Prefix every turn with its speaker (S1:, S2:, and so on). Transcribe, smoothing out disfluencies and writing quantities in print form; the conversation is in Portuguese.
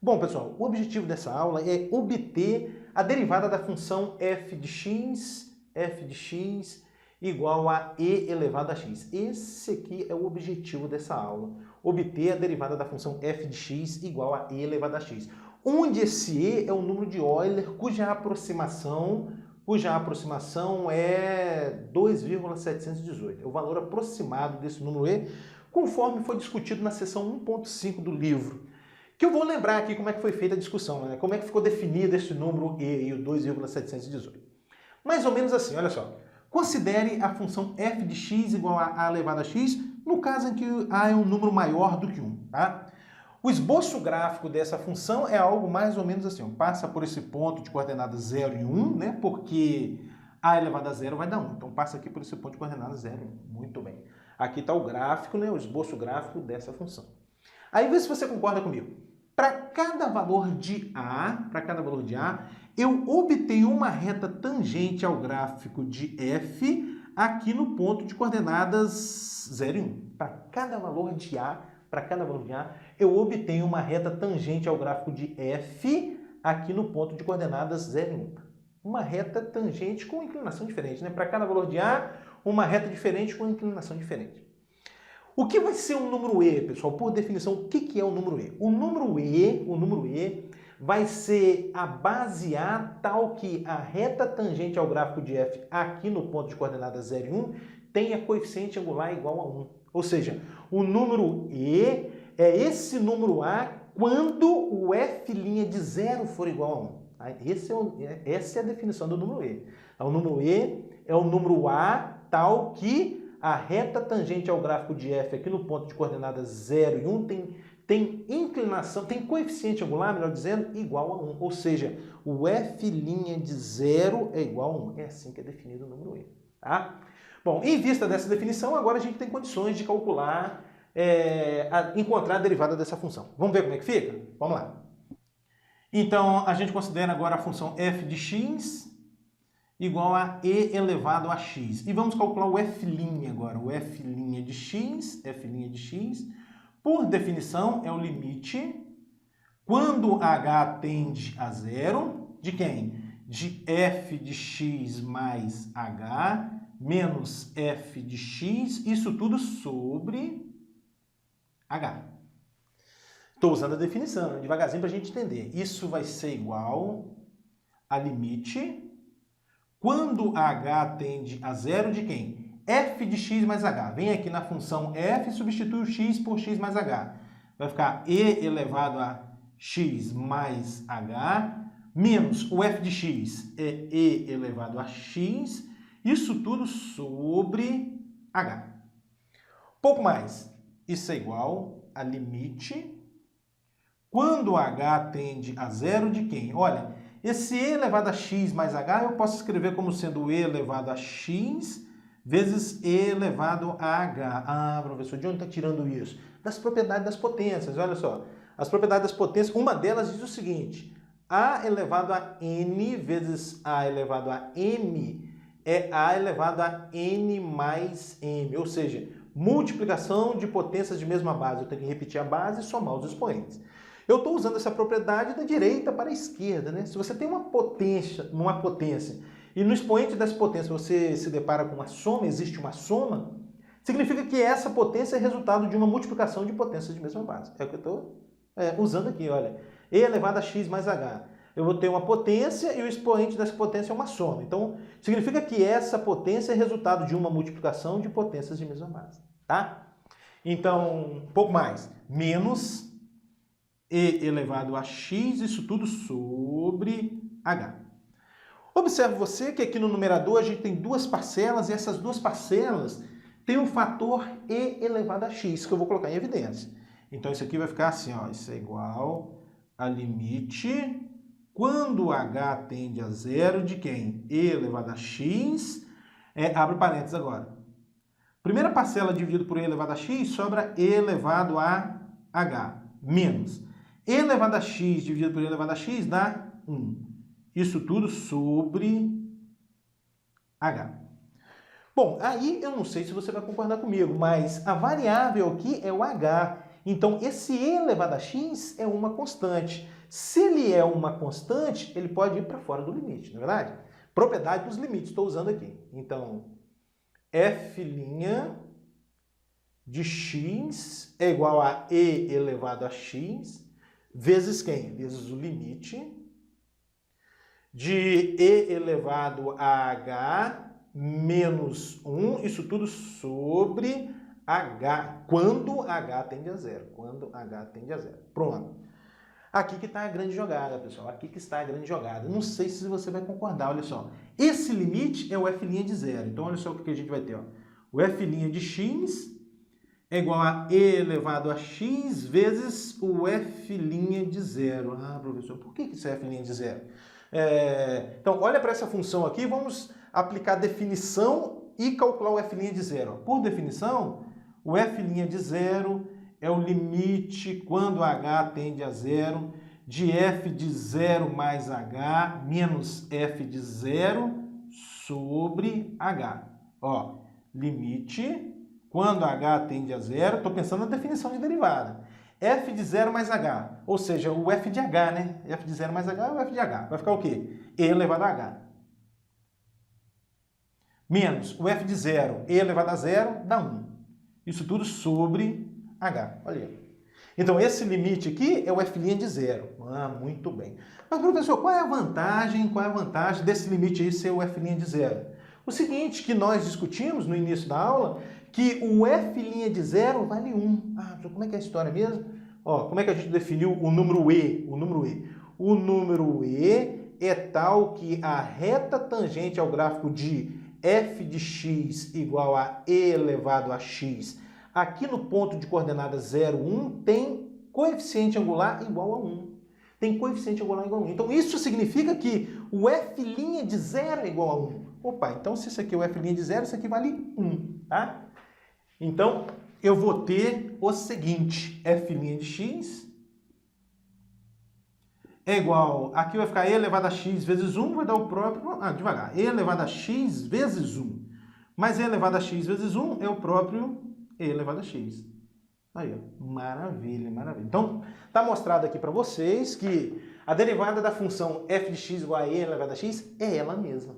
S1: Bom, pessoal, o objetivo dessa aula é obter a derivada da função f de x igual a e elevado a x. Esse aqui é o objetivo dessa aula, obter a derivada da função f de x igual a e elevado a x. Onde esse e é o número de Euler, cuja aproximação é 2,718. É o valor aproximado desse número e, conforme foi discutido na seção 1.5 do livro. Que eu vou lembrar aqui como é que foi feita a discussão, né? Como é que ficou definido esse número e o 2,718. Mais ou menos assim, olha só. Considere a função f de x igual a elevado a x, no caso em que a é um número maior do que 1, tá? O esboço gráfico dessa função é algo mais ou menos assim, ó, passa por esse ponto de coordenadas 0 e 1, né? Porque a elevado a 0 vai dar 1. Então passa aqui por esse ponto de coordenadas 0 e 1. Muito bem. Aqui está o gráfico, né? O esboço gráfico dessa função. Aí vê se você concorda comigo. Para cada valor de A, eu obtenho uma reta tangente ao gráfico de f aqui no ponto de coordenadas 0 e 1. Para cada valor de A, eu obtenho uma reta tangente ao gráfico de f aqui no ponto de coordenadas 0 e 1. Uma reta tangente com inclinação diferente, né? Para cada valor de A, uma reta diferente com inclinação diferente. O que vai ser um número E, pessoal? Por definição, o que é o número E? O número E vai ser a base A tal que a reta tangente ao gráfico de f aqui no ponto de coordenadas 0 e 1 tenha coeficiente angular igual a 1. Ou seja, o número E é esse número A quando o f' de 0 for igual a 1. Essa é a definição do número E. O número E é o número A tal que a reta tangente ao gráfico de f aqui no ponto de coordenadas 0 e 1 tem inclinação, tem coeficiente angular, melhor dizendo, igual a 1. Ou seja, o f' de 0 é igual a 1. É assim que é definido o número E. Tá? Bom, em vista dessa definição, agora a gente tem condições de calcular, encontrar a derivada dessa função. Vamos ver como é que fica? Vamos lá. Então, a gente considera agora a função f de x igual a e elevado a x. E vamos calcular o f' agora. O f' de x, por definição, é o limite quando h tende a zero, de quem? De f de x mais h menos f de x, isso tudo sobre h. Estou usando a definição, devagarzinho para a gente entender. Isso vai ser igual a limite quando h tende a zero de quem? F de x mais h. Vem aqui na função f e substitui o x por x mais h. Vai ficar e elevado a x mais h, menos o f de x é e elevado a x, isso tudo sobre h. Pouco mais, isso é igual a limite quando h tende a zero de quem? Olha, esse e elevado a x mais h eu posso escrever como sendo e elevado a x vezes e elevado a h. Ah, professor, de onde está tirando isso? Das propriedades das potências, olha só. As propriedades das potências, uma delas diz o seguinte: a elevado a n vezes a elevado a m é a elevado a n mais m, ou seja, multiplicação de potências de mesma base. Eu tenho que repetir a base e somar os expoentes. Eu estou usando essa propriedade da direita para a esquerda, né? Se você tem uma potência, e no expoente dessa potência você se depara com uma soma, existe uma soma, significa que essa potência é resultado de uma multiplicação de potências de mesma base. É o que eu estou usando aqui, olha. E elevado a x mais h. Eu vou ter uma potência e o expoente dessa potência é uma soma. Então, significa que essa potência é resultado de uma multiplicação de potências de mesma base, tá? Então, um pouco mais. Menos e elevado a x, isso tudo sobre h. Observe você que aqui no numerador a gente tem duas parcelas e essas duas parcelas têm um fator e elevado a x, que eu vou colocar em evidência. Então isso aqui vai ficar assim, ó, isso é igual a limite quando h tende a zero de quem? E elevado a x, abre parênteses agora. Primeira parcela dividido por e elevado a x sobra e elevado a h, menos e elevado a x dividido por e elevado a x dá 1. Isso tudo sobre h. Bom, aí eu não sei se você vai concordar comigo, mas a variável aqui é o h. Então, esse e elevado a x é uma constante. Se ele é uma constante, ele pode ir para fora do limite, não é verdade? Propriedade dos limites, estou usando aqui. Então, f' de x é igual a e elevado a x vezes quem? Vezes o limite de e elevado a h menos 1, isso tudo sobre h, quando h tende a zero. Quando h tende a zero. Pronto. Aqui que está a grande jogada, pessoal. Aqui que está a grande jogada. Não sei se você vai concordar, olha só. Esse limite é o f' de zero. Então, olha só o que a gente vai ter. Ó. O f' de x é igual a e elevado a x vezes o f' de zero. Ah, professor, por que isso é f' de zero? Então, olha para essa função aqui. Vamos aplicar definição e calcular o f' de zero. Por definição, o f' de zero é o limite quando h tende a zero de f de zero mais h menos f de zero sobre h. Ó, limite quando h tende a zero, estou pensando na definição de derivada. F de zero mais h, ou seja, o f de h, né? F de zero mais h é o f de h. Vai ficar o quê? E elevado a h. Menos o f de zero, e elevado a zero, dá 1. Isso tudo sobre h. Olha aí. Então, esse limite aqui é o f' de zero. Ah, muito bem. Mas, professor, qual é a vantagem desse limite aí ser o f' de zero? O seguinte, que nós discutimos no início da aula, que o f' de zero vale 1. Ah, como é que é a história mesmo? Ó, como é que a gente definiu o número e? O número e é tal que a reta tangente ao gráfico de f de x igual a e elevado a x, aqui no ponto de coordenada 0, 1, tem coeficiente angular igual a 1. Tem coeficiente angular igual a 1. Então, isso significa que o f' de zero é igual a 1. Opa, então se isso aqui é o f' de zero, isso aqui vale 1, tá? Então, eu vou ter o seguinte, f' de x é igual, aqui vai ficar e elevado a x vezes 1, vai dar o próprio, devagar, e elevado a x vezes 1. Mas e elevado a x vezes 1 é o próprio e elevado a x. Aí, ó, maravilha, maravilha. Então, está mostrado aqui para vocês que a derivada da função f de x igual a e elevado a x é ela mesma.